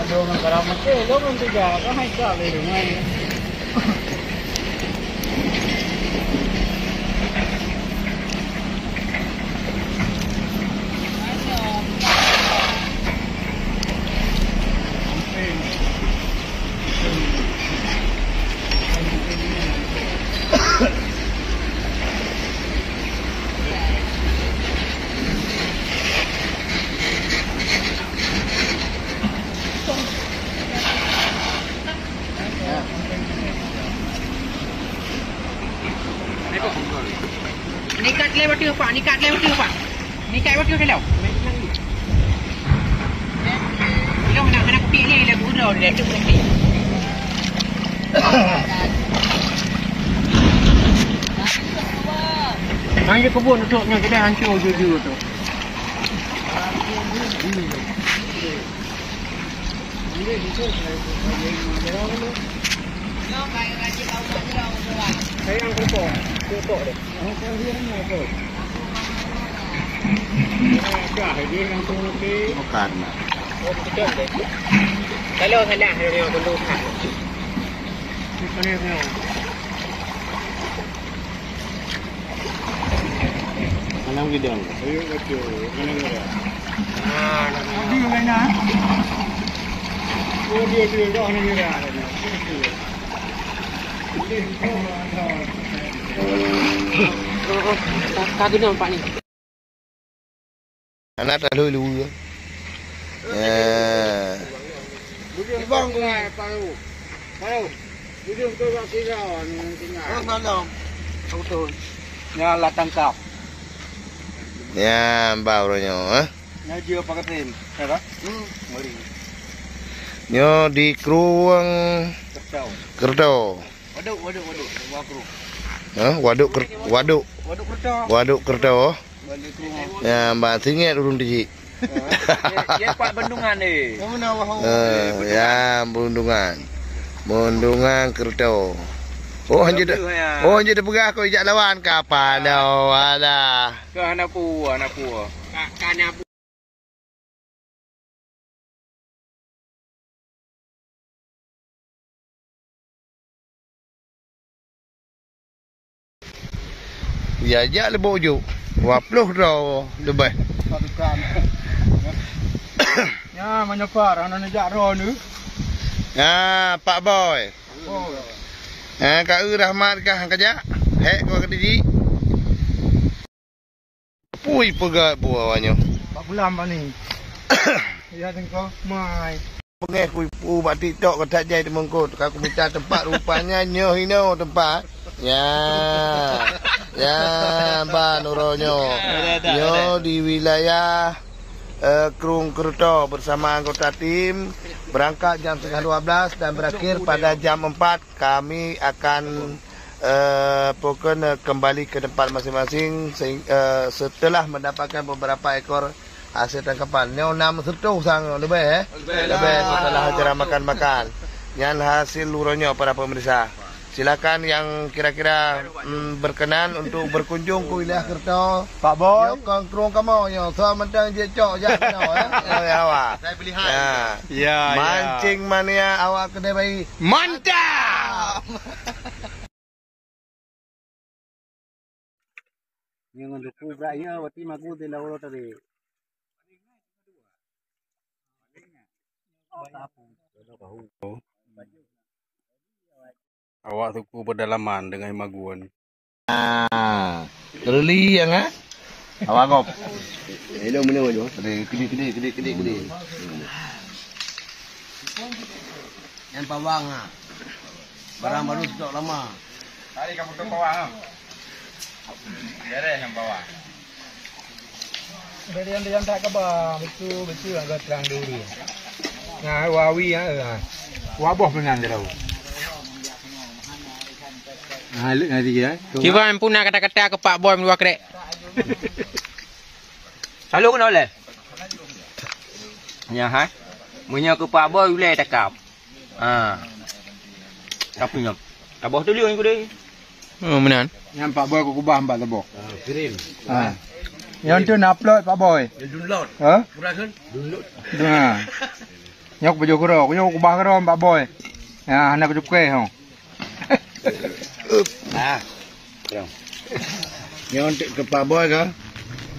Dong karamat eh, dong tiga kan hai kali dengan. Ni kat lewat dia Pak, ni kat lewat dia Pak. Ni kat lewat dia kalau. Kalau nak kena kopi ni lagu dah dia tu kopi. Hanya kebun tutupnya kedai hancur jujur tu. Saya yang kumpul deh. Oh, kan dia ni apa? Dia yang tunggu Bukan. Oh, betul deh. Kalau salah dia perlu tak. Ini dia. Mana gitu? Ayo betul. Mana dia? Di mana? Oh dia dah ni dia. Kagak nampak ni. Anak dah dulu. Bang gua paru. Paru. Hidung tu tak kira ni tinggal. Malam. Betul. Nyala tangkap. Ya, barunya, Ngaji apa katin? Apa? Mari. Nyo di Kruang Kerto. Waduk. Wakru. Waduk Waduk kerja. Waduk Kerto. Balik rumah. Ya, Mbak Singit urung di. Dia Pak Bendungan ni. Mana wah. Ya, Bendungan Kerto. Oh, hanya dah pergi aku ijak lawan kapan dah. Alah. Ke anak puah. Kana Ya, ajak le bojo. 20 dah lebih. Satukan. Ya, menyekar anak nejak roh ni. Ya, Pak Boy. Oh. Kak Rahmat kah kerja? Hek kau kerja di. Pui pegat buahnya. 4 bulan pak ni. Ya tengok mai. Pengen ku buat TikTok kau tak jadi temengkut. Aku minta tempat rupanya nyoh ino tempat. Ya, Mbak Nuronyo. Nyo di wilayah Krung Kerto bersama anggota tim berangkat jam 11:30 dan berakhir pada jam 4. Kami akan pokoknya kembali ke tempat masing-masing setelah mendapatkan beberapa ekor hasil tangkapan. Nyo 6 sertuh sang lebih lebih setelah acara makan-makan. Yang hasil luronyo para pemirsa. Silakan yang kira-kira berkenan untuk berkunjung ke wilayah Kerto. Pak Boy. Yo kong krong kamu yo. So mentang je cok je awak. Saya beli hal. Ya. Mancing mania awak kedai bayi. mantap. Yang untuk beraya waktu maku di laut tadi. Awak suku pedalaman dengan Himaguan. Terli yang awak kop. Hello mana aja. Kedi. Yang pawang barang baru stok lama. Tadi kamu tu bawang. Beres yang bawang. Dari yang tak kabar betul agak terang dulu. Nah, wawi waboh benan dia tahu. Haluk nanti ya. Kiwan punah kata-kata ke Pak Boy dua krek. Selalu kena oleh. Ya ha. Punya ke Pak Boy boleh takap. Tapi nyok. Tabah tu liu aku deh. Oh benar. Yang Pak Boy aku kubah 4 lebok. Kirim. Yang tu nak upload Pak Boy. Dia download. Ha? Murah kan? Download. Ha. nhóc bây giờ có rồi, nhóc có ba cái rồi, ba boy, à, này bây giờ quê không? À, nyon ke Pak Boy ke?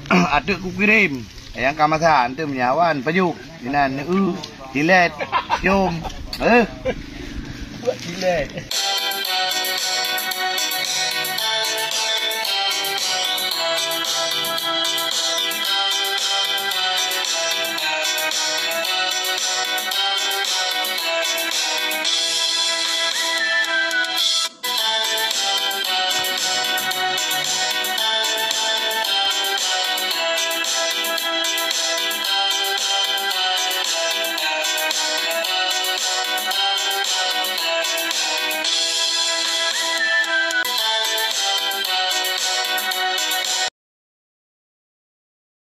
Atuk ku kirim. Yang kamasan tu menyawan pajuk. Dinan dilet. Jom. Dilet.